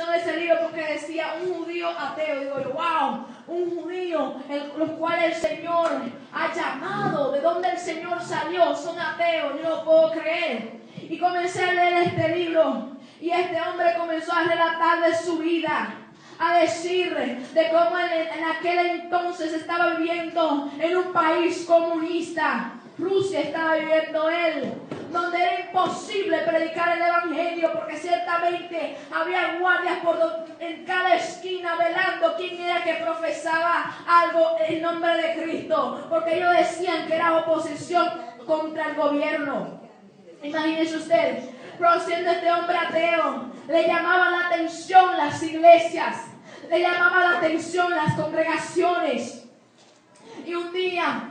atención ese libro porque decía un judío ateo. Digo yo, wow, un judío, los cuales el Señor ha llamado, de donde el Señor salió, son ateos, yo no lo puedo creer. Y comencé a leer este libro y este hombre comenzó a relatar de su vida, a decir de cómo en aquel entonces estaba viviendo en un país comunista. Rusia estaba viviendo él, donde era imposible predicar el evangelio porque ciertamente había guardias en cada esquina velando quién era que profesaba algo en nombre de Cristo, porque ellos decían que era oposición contra el gobierno. Imagínense ustedes, pero siendo este hombre ateo, le llamaban la atención las iglesias, le llamaban la atención las congregaciones. Y un día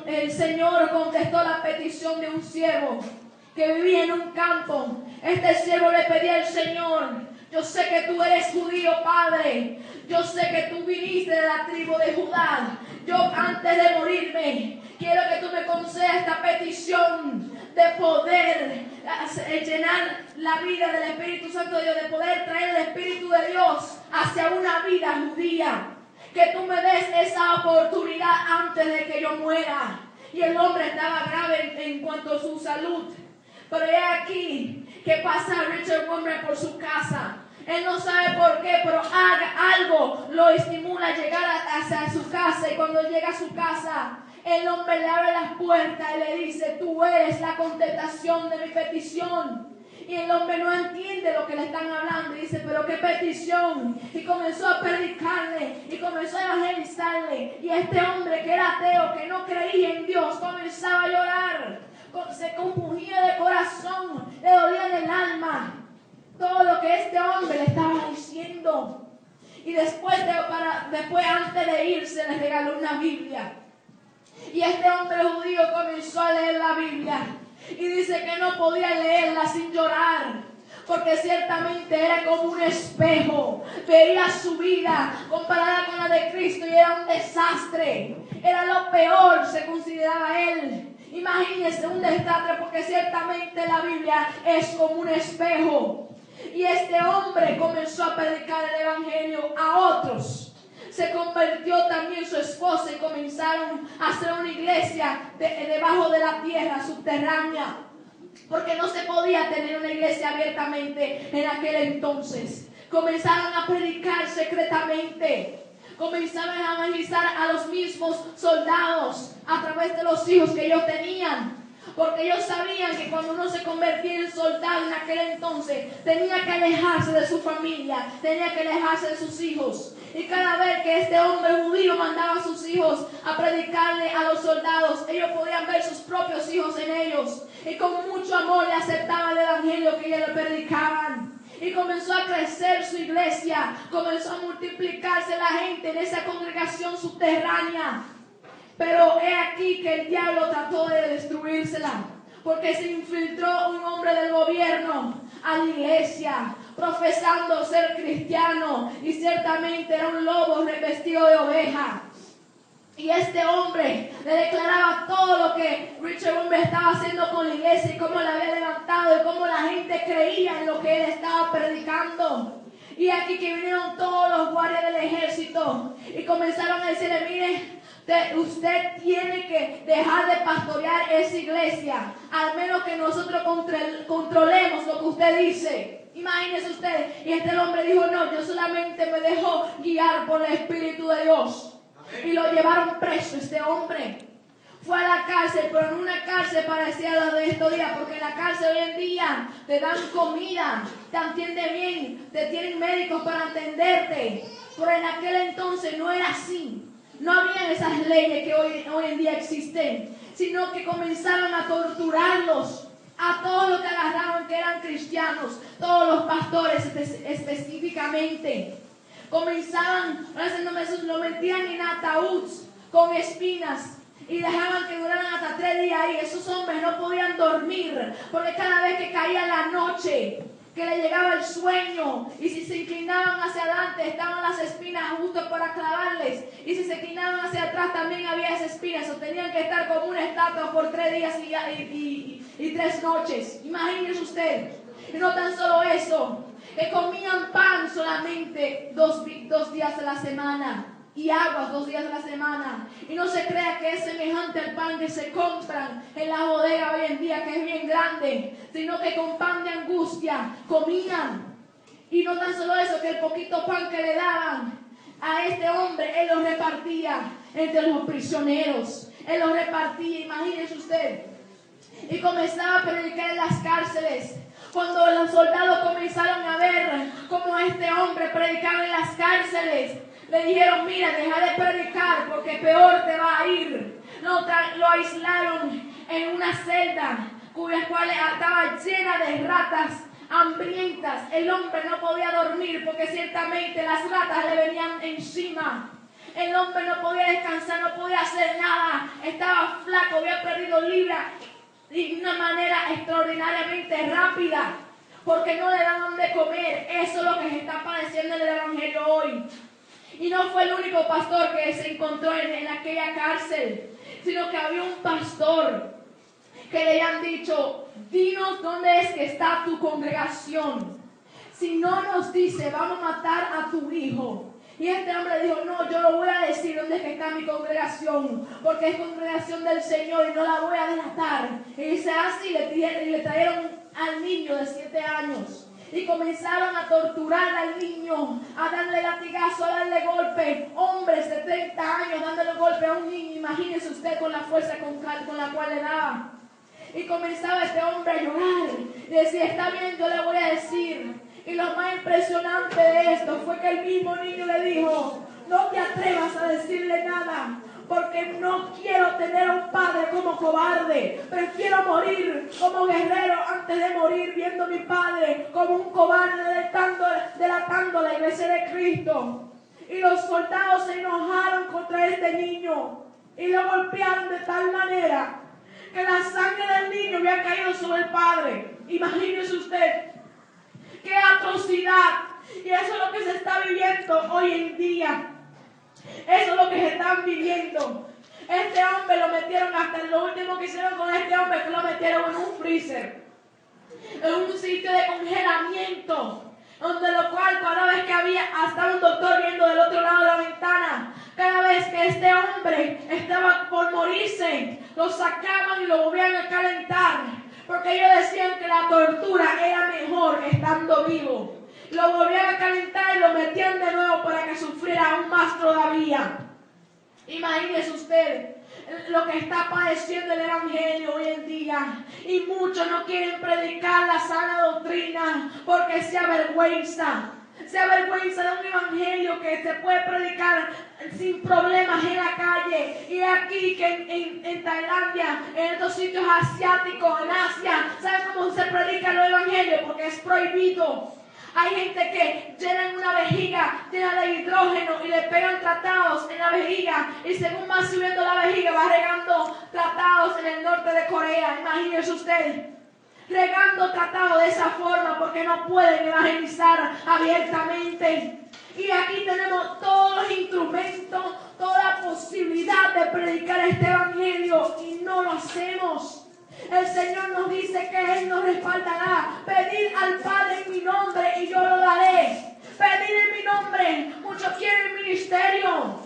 el Señor contestó la petición de un siervo que vivía en un campo. Este siervo le pedía al Señor: yo sé que tú eres judío, Padre. Yo sé que tú viniste de la tribu de Judá. Yo antes de morirme quiero que tú me concedas esta petición de poder llenar la vida del Espíritu Santo de Dios, de poder traer el Espíritu de Dios hacia una vida judía. Que tú me des esa oportunidad antes de que yo muera. Y el hombre estaba grave en cuanto a su salud. Pero he aquí que pasa Richard Wurmbrand por su casa. Él no sabe por qué, pero algo lo estimula a llegar hacia su casa. Y cuando llega a su casa, el hombre le abre las puertas y le dice: tú eres la contestación de mi petición. Y el hombre no entiende lo que le están hablando y dice: pero qué petición. Y comenzó a predicarle y comenzó a evangelizarle. Y este hombre que era ateo, que no creía en Dios, comenzaba a llorar, se compungía de corazón, le dolía en el alma todo lo que este hombre le estaba diciendo. Y después antes de irse, le regaló una Biblia. Y este hombre judío comenzó a leer la Biblia. Y dice que no podía leerla sin llorar, porque ciertamente era como un espejo. Veía su vida comparada con la de Cristo y era un desastre. Era lo peor, se consideraba él. Imagínense, un desastre, porque ciertamente la Biblia es como un espejo. Y este hombre comenzó a predicar el evangelio a otros. Se convirtió también su esposa y comenzaron a hacer una iglesia debajo de la tierra subterránea, porque no se podía tener una iglesia abiertamente en aquel entonces. Comenzaron a predicar secretamente, comenzaron a evangelizar a los mismos soldados a través de los hijos que ellos tenían. Porque ellos sabían que cuando uno se convertía en soldado en aquel entonces, tenía que alejarse de su familia, tenía que alejarse de sus hijos. Y cada vez que este hombre judío mandaba a sus hijos a predicarle a los soldados, ellos podían ver sus propios hijos en ellos. Y con mucho amor le aceptaban el evangelio que ellos le predicaban. Y comenzó a crecer su iglesia, comenzó a multiplicarse la gente en esa congregación subterránea. Pero he aquí que el diablo trató de destruírsela, porque se infiltró un hombre del gobierno a la iglesia, profesando ser cristiano, y ciertamente era un lobo revestido de oveja. Y este hombre le declaraba todo lo que Richard Wurmbrand estaba haciendo con la iglesia y cómo la había levantado y cómo la gente creía en lo que él estaba predicando. Y aquí que vinieron todos los guardias del ejército y comenzaron a decirle: mire, usted tiene que dejar de pastorear esa iglesia, al menos que nosotros controlemos lo que usted dice. Imagínense ustedes. Y este hombre dijo: no, yo solamente me dejo guiar por el Espíritu de Dios. Y lo llevaron preso. Este hombre fue a la cárcel, pero en una cárcel parecida a la de estos días, porque en la cárcel hoy en día te dan comida, te atienden bien, te tienen médicos para atenderte. Pero en aquel entonces no era así. No habían esas leyes que hoy en día existen, sino que comenzaron a torturarlos, a todos los que agarraron que eran cristianos, todos los pastores específicamente. Comenzaban, lo metían en ataúd con espinas y dejaban que duraran hasta 3 días ahí. Esos hombres no podían dormir, porque cada vez que caía la noche, que le llegaba el sueño, y si se inclinaban hacia adelante estaban las espinas justo para clavarles, y si se inclinaban hacia atrás también había esas espinas, o tenían que estar como una estatua por 3 días y 3 noches. Imagínense usted. Y no tan solo eso, que comían pan solamente dos días a la semana y aguas 2 días a la semana. Y no se crea que es semejante al pan que se compran en la bodega hoy en día, que es bien grande, sino que con pan de angustia comían. Y no tan solo eso, que el poquito pan que le daban a este hombre, él lo repartía entre los prisioneros. Él lo repartía, imagínese usted. Y comenzaba a predicar en las cárceles. Cuando los soldados comenzaron a ver cómo este hombre predicaba en las cárceles, le dijeron: mira, deja de predicar porque peor te va a ir. Lo aislaron en una celda cuya cual estaba llena de ratas hambrientas. El hombre no podía dormir porque ciertamente las ratas le venían encima. El hombre no podía descansar, no podía hacer nada. Estaba flaco, había perdido libras de una manera extraordinariamente rápida porque no le daban de comer. Eso es lo que se está padeciendo en el evangelio hoy. Y no fue el único pastor que se encontró en aquella cárcel, sino que había un pastor que le habían dicho: dinos dónde es que está tu congregación. Si no nos dice, vamos a matar a tu hijo. Y este hombre dijo: no, yo lo voy a decir dónde es que está mi congregación, porque es congregación del Señor y no la voy a delatar. Y dice así, le trajeron al niño de 7 años. Y comenzaron a torturar al niño, a darle latigazo, a darle golpe. Hombres de 30 años dándole golpe a un niño. Imagínese usted con la fuerza con la cual le daba. Y comenzaba este hombre a llorar. Y decía: está bien, yo le voy a decir. Y lo más impresionante de esto fue que el mismo niño le dijo: no te atrevas a decirle nada, porque no quiero tener a un padre como cobarde. Prefiero morir como guerrero antes de morir viendo a mi padre como un cobarde delatando la iglesia de Cristo. Y los soldados se enojaron contra este niño y lo golpearon de tal manera que la sangre del niño había caído sobre el padre. Imagínese usted qué atrocidad. Y eso es lo que se está viviendo hoy en día. Eso es lo que se están viviendo. Este hombre lo metieron, hasta lo último que hicieron con este hombre, que lo metieron en un freezer, en un sitio de congelamiento, donde lo cual cada vez que estaba un doctor viendo del otro lado de la ventana, cada vez que este hombre estaba por morirse, lo sacaban y lo volvían a calentar, porque ellos decían que la tortura era mejor estando vivo. Lo volvían a calentar y lo metían de nuevo para que sufriera aún más todavía. Imagínese usted lo que está padeciendo el evangelio hoy en día. Y muchos no quieren predicar la sana doctrina porque se avergüenza. Se avergüenza de un evangelio que se puede predicar sin problemas en la calle. Y aquí que en Tailandia, en estos sitios asiáticos, en Asia, ¿saben cómo se predica el evangelio? Porque es prohibido. Hay gente que llenan una vejiga llena de hidrógeno y le pegan tratados en la vejiga, y según va subiendo la vejiga va regando tratados en el norte de Corea. Imagínese usted, regando tratados de esa forma porque no pueden evangelizar abiertamente. Y aquí tenemos todos los instrumentos, toda la posibilidad de predicar este evangelio y no lo hacemos. El Señor nos dice que Él nos respaldará. Pedid al Padre en mi nombre y yo lo daré. Pedid en mi nombre. Muchos quieren ministerio.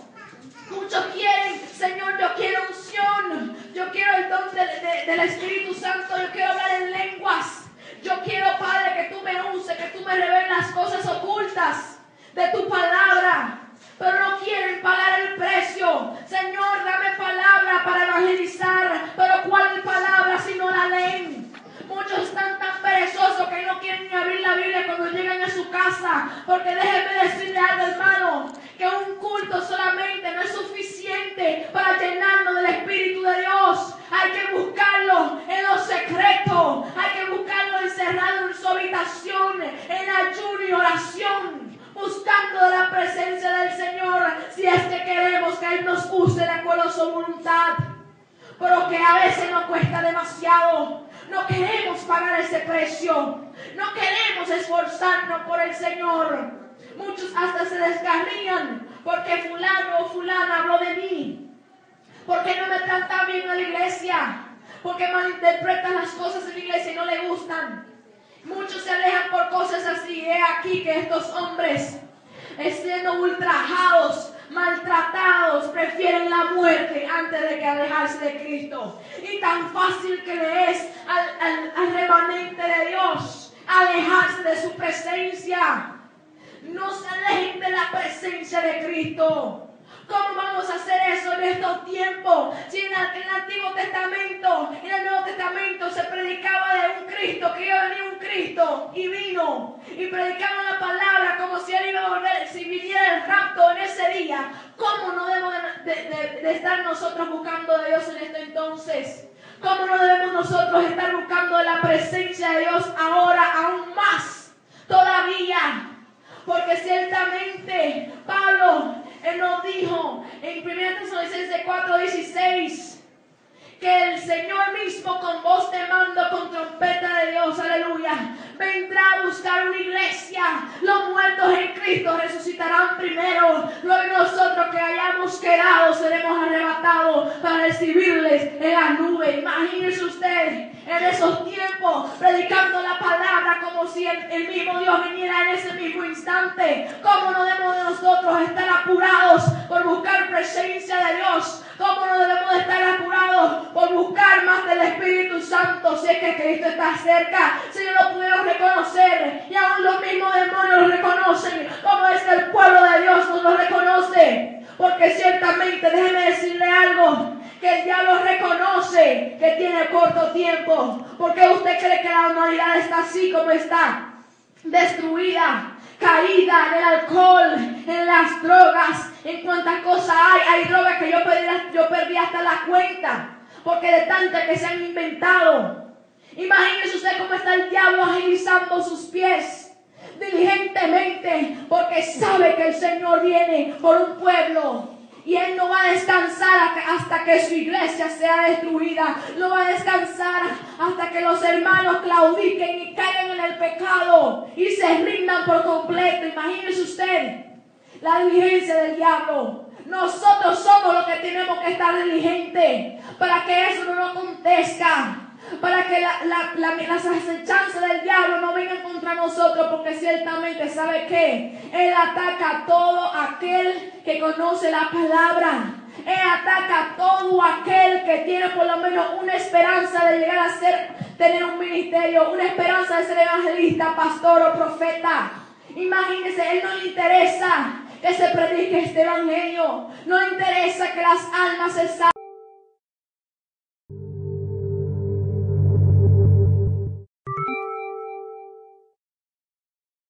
Muchos quieren: Señor, yo quiero unción. Yo quiero el don del Espíritu Santo. Yo quiero hablar en lenguas. Yo quiero, Padre, que tú me uses, que tú me reveles las cosas ocultas de tu palabra. Pero no quieren pagar el precio. Señor, dame palabra para evangelizar. Pero ¿cuál palabra si no la leen? Muchos están tan perezosos que no quieren ni abrir la Biblia cuando llegan a su casa. Porque déjenme decirle algo, hermano, que un culto solamente no es suficiente para llenarnos del Espíritu de Dios. Hay que buscarlo en lo secreto. Hay que buscarlo encerrado en su habitación, en ayuno y oración, buscando de la presencia del Señor, si es que queremos que Él nos use de acuerdo a su voluntad. Pero que a veces nos cuesta demasiado. No queremos pagar ese precio. No queremos esforzarnos por el Señor. Muchos hasta se descarrían porque fulano o fulana habló de mí, porque no me tratan bien en la iglesia, porque malinterpretan las cosas en la iglesia y no le gustan. Muchos se alejan por cosas así. He aquí que estos hombres, siendo ultrajados, maltratados, prefieren la muerte antes de que alejarse de Cristo. Y tan fácil que le es al remanente de Dios alejarse de su presencia. No se alejen de la presencia de Cristo. ¿Cómo vamos a hacer eso en estos tiempos? Si en el Antiguo Testamento, en el Nuevo Testamento se predicaba de un Cristo, que iba a venir un Cristo y vino, y predicaban la palabra como si Él iba a volver, si viniera el rapto en ese día. ¿Cómo no debemos de estar nosotros buscando de Dios en este entonces? ¿Cómo no debemos nosotros estar buscando de la presencia de Dios ahora aún más? Todavía. Porque ciertamente Pablo, él nos dijo en 1 Tesalonicenses 4:16 que el Señor mismo con voz de mando, con trompeta de Dios, aleluya, vendrá a buscar una iglesia. Los muertos en Cristo resucitarán primero. Luego nosotros que hayamos quedado seremos arrebatados para recibirles en la nube. Imagínese usted en esos tiempos predicando la palabra como si el mismo Dios viniera en ese mismo instante. ¿Cómo no debemos de nosotros estar apurados por buscar presencia de Dios? ¿Cómo no debemos de estar apurados por buscar más del Espíritu Santo? Si es que Cristo está cerca, si no lo pudieron reconocer, y aún los mismos demonios lo reconocen, como es que el pueblo de Dios no lo reconoce. Porque ciertamente, déjeme decirle algo, que el diablo reconoce que tiene corto tiempo. ¿Por qué usted cree que la humanidad está así como está? Destruida, caída en el alcohol, en las drogas, en cuántas cosas hay drogas que yo perdí hasta la cuenta, porque de tantas que se han inventado. Imagínese usted cómo está el diablo agilizando sus pies diligentemente, porque sabe que el Señor viene por un pueblo. Y Él no va a descansar hasta que su iglesia sea destruida. No va a descansar hasta que los hermanos claudiquen y caigan en el pecado y se rindan por completo. Imagínese usted la diligencia del diablo. Nosotros somos los que tenemos que estar diligentes para que eso no nos acontezca. Para que las acechanzas del diablo no vengan contra nosotros, porque ciertamente, ¿sabe qué? Él ataca a todo aquel que conoce la palabra. Él ataca a todo aquel que tiene por lo menos una esperanza de llegar a tener un ministerio, una esperanza de ser evangelista, pastor o profeta. Imagínense, Él no le interesa que se predique este evangelio, no le interesa que las almas se salven.